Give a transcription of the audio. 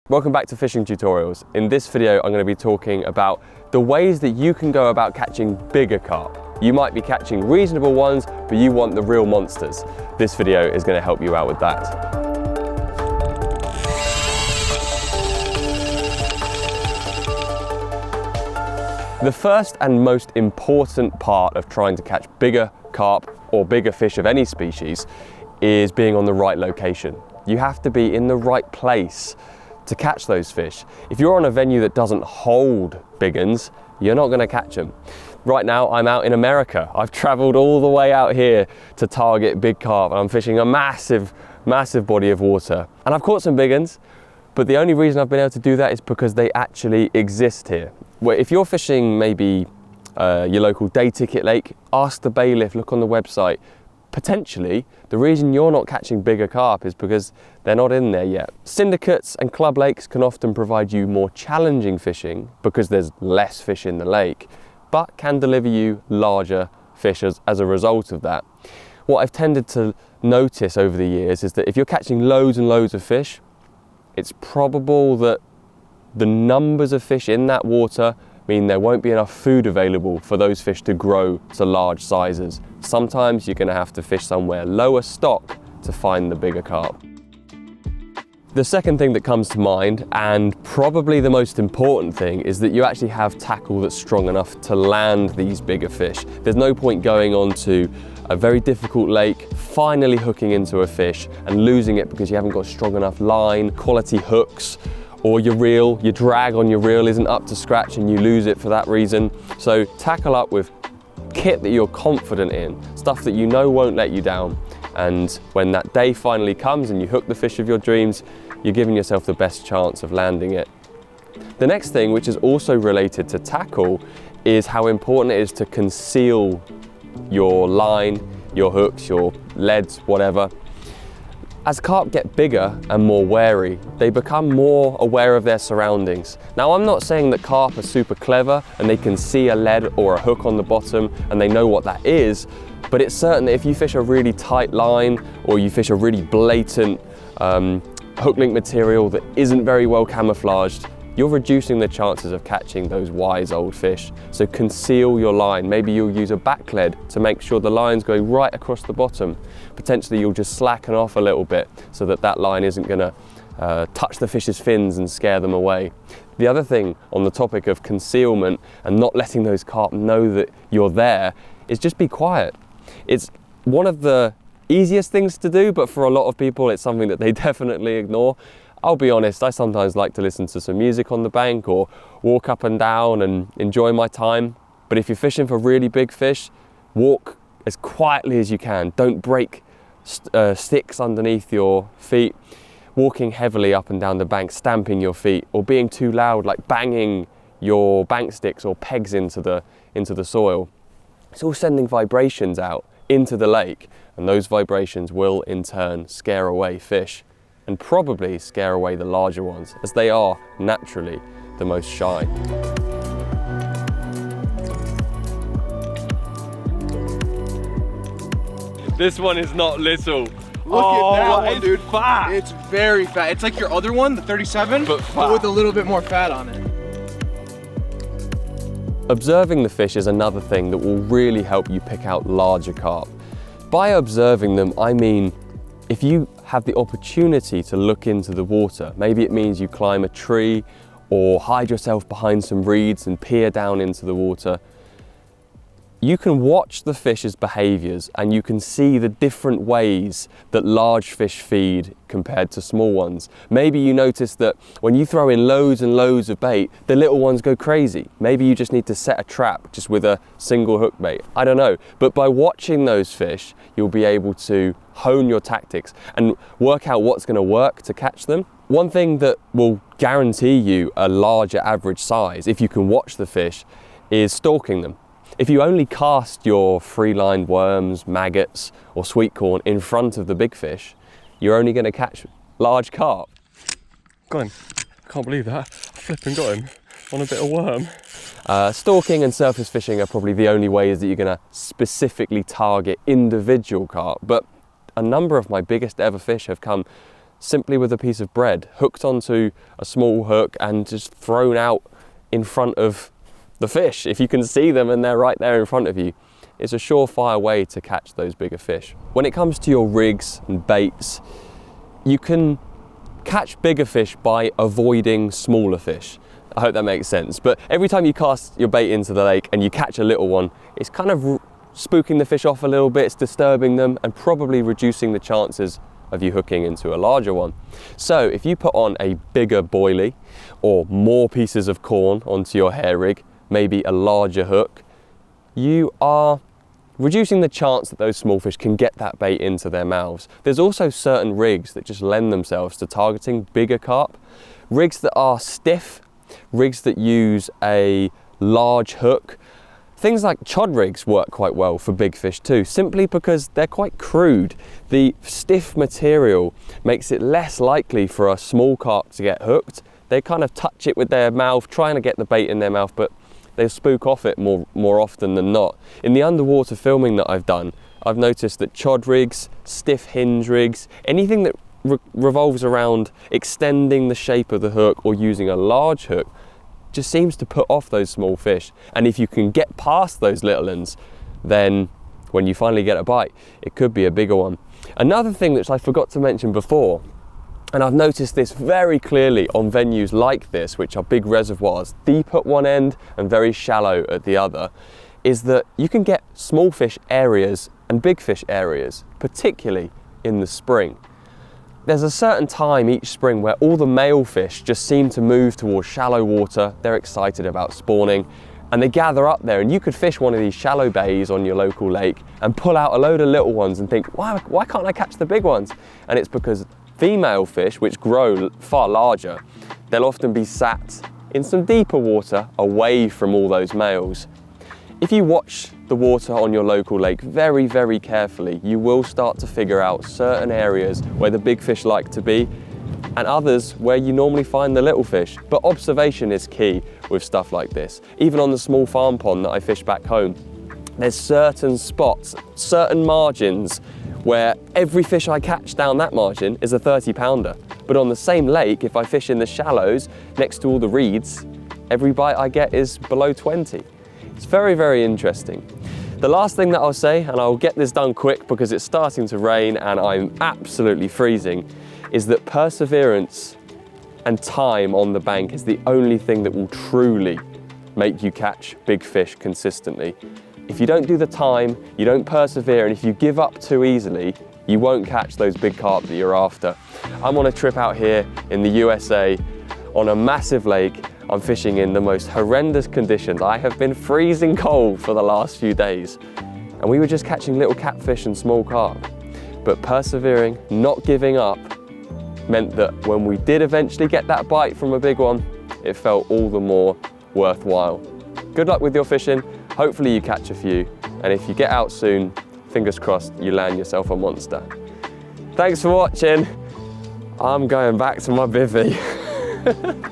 Welcome back to Fishing Tutorials. In this video, I'm going to be talking about the ways that you can go about catching bigger carp. You might be catching reasonable ones, but you want the real monsters. This video is going to help you out with that. The first and most important part of trying to catch bigger carp or bigger fish of any species is being on the right location. You have to be in the right place to catch those fish. If you're on a venue that doesn't hold big uns, you're not going to catch them. Right now I'm out in America. I've traveled all the way out here to target big carp, and I'm fishing a massive body of water. And I've caught some big uns, but the only reason I've been able to do that is because they actually exist here. Where if you're fishing maybe your local day ticket lake, ask the bailiff, look on the website. Potentially, the reason you're not catching bigger carp is because they're not in there yet. Syndicates and club lakes can often provide you more challenging fishing because there's less fish in the lake, but can deliver you larger fish as a result of that. What I've tended to notice over the years is that if you're catching loads and loads of fish, it's probable that the numbers of fish in that water mean there won't be enough food available for those fish to grow to large sizes. Sometimes you're going to have to fish somewhere lower stock to find the bigger carp. The second thing that comes to mind, and probably the most important thing, is that you actually have tackle that's strong enough to land these bigger fish. There's no point going on to a very difficult lake, finally hooking into a fish and losing it because you haven't got strong enough line, quality hooks, or your reel, your drag on your reel isn't up to scratch and you lose it for that reason. So tackle up with kit that you're confident in, stuff that you know won't let you down. And when that day finally comes and you hook the fish of your dreams, you're giving yourself the best chance of landing it. The next thing, which is also related to tackle, is how important it is to conceal your line, your hooks, your leads, whatever. As carp get bigger and more wary, they become more aware of their surroundings. Now, I'm not saying that carp are super clever and they can see a lead or a hook on the bottom and they know what that is, but it's certain that if you fish a really tight line or you fish a really blatant hook link material that isn't very well camouflaged, you're reducing the chances of catching those wise old fish. So conceal your line. Maybe you'll use a back lead to make sure the line's going right across the bottom. Potentially you'll just slacken off a little bit so that that line isn't gonna touch the fish's fins and scare them away. The other thing on the topic of concealment and not letting those carp know that you're there is just be quiet. It's one of the easiest things to do, but for a lot of people it's something that they definitely ignore. I'll be honest, I sometimes like to listen to some music on the bank or walk up and down and enjoy my time. But if you're fishing for really big fish, walk as quietly as you can. Don't break sticks underneath your feet. Walking heavily up and down the bank, stamping your feet, or being too loud, like banging your bank sticks or pegs into the soil. It's all sending vibrations out into the lake, and those vibrations will in turn scare away fish, and probably scare away the larger ones, as they are naturally the most shy. This one is not little. Look at that one, dude. Fat. It's very fat. It's like your other one, the 37, but with a little bit more fat on it. Observing the fish is another thing that will really help you pick out larger carp. By observing them, I mean if you have the opportunity to look into the water, maybe it means you climb a tree or hide yourself behind some reeds and peer down into the water, you can watch the fish's behaviours and you can see the different ways that large fish feed compared to small ones. Maybe you notice that when you throw in loads and loads of bait, the little ones go crazy. Maybe you just need to set a trap just with a single hook bait. I don't know. But by watching those fish, you'll be able to hone your tactics and work out what's going to work to catch them. One thing that will guarantee you a larger average size, if you can watch the fish, is stalking them. If you only cast your free-lined worms, maggots, or sweet corn in front of the big fish, you're only going to catch large carp. Got him. I can't believe that. I flipping got him on a bit of worm. Stalking and surface fishing are probably the only ways that you're going to specifically target individual carp, but a number of my biggest ever fish have come simply with a piece of bread hooked onto a small hook and just thrown out in front of the fish. If you can see them and they're right there in front of you, it's a surefire way to catch those bigger fish. When it comes to your rigs and baits, you can catch bigger fish by avoiding smaller fish. I hope that makes sense. But every time you cast your bait into the lake and you catch a little one, it's kind of spooking the fish off a little bit, it's disturbing them and probably reducing the chances of you hooking into a larger one. So if you put on a bigger boilie or more pieces of corn onto your hair rig, maybe a larger hook, you are reducing the chance that those small fish can get that bait into their mouths. There's also certain rigs that just lend themselves to targeting bigger carp. Rigs that are stiff, rigs that use a large hook. Things like chod rigs work quite well for big fish too, simply because they're quite crude. The stiff material makes it less likely for a small carp to get hooked. They kind of touch it with their mouth, trying to get the bait in their mouth, but they'll spook off it more often than not. In the underwater filming that I've done, I've noticed that chod rigs, stiff hinge rigs, anything that revolves around extending the shape of the hook or using a large hook just seems to put off those small fish. And if you can get past those little ones, then when you finally get a bite, it could be a bigger one. Another thing which I forgot to mention before, and I've noticed this very clearly on venues like this, which are big reservoirs, deep at one end and very shallow at the other, is that you can get small fish areas and big fish areas, particularly in the spring. There's a certain time each spring where all the male fish just seem to move towards shallow water. They're excited about spawning and they gather up there, and you could fish one of these shallow bays on your local lake and pull out a load of little ones and think, why can't I catch the big ones? And it's because female fish, which grow far larger, they'll often be sat in some deeper water away from all those males. If you watch the water on your local lake very, very carefully, you will start to figure out certain areas where the big fish like to be and others where you normally find the little fish. But observation is key with stuff like this. Even on the small farm pond that I fish back home, there's certain spots, certain margins where every fish I catch down that margin is a 30-pounder. But on the same lake, if I fish in the shallows next to all the reeds, every bite I get is below 20. It's very, very interesting. The last thing that I'll say, and I'll get this done quick because it's starting to rain and I'm absolutely freezing, is that perseverance and time on the bank is the only thing that will truly make you catch big fish consistently. If you don't do the time, you don't persevere, and if you give up too easily, you won't catch those big carp that you're after. I'm on a trip out here in the USA on a massive lake. I'm fishing in the most horrendous conditions. I have been freezing cold for the last few days, and we were just catching little catfish and small carp. But persevering, not giving up, meant that when we did eventually get that bite from a big one, it felt all the more worthwhile. Good luck with your fishing. Hopefully you catch a few, and if you get out soon, fingers crossed you land yourself a monster. Thanks for watching. I'm going back to my bivvy.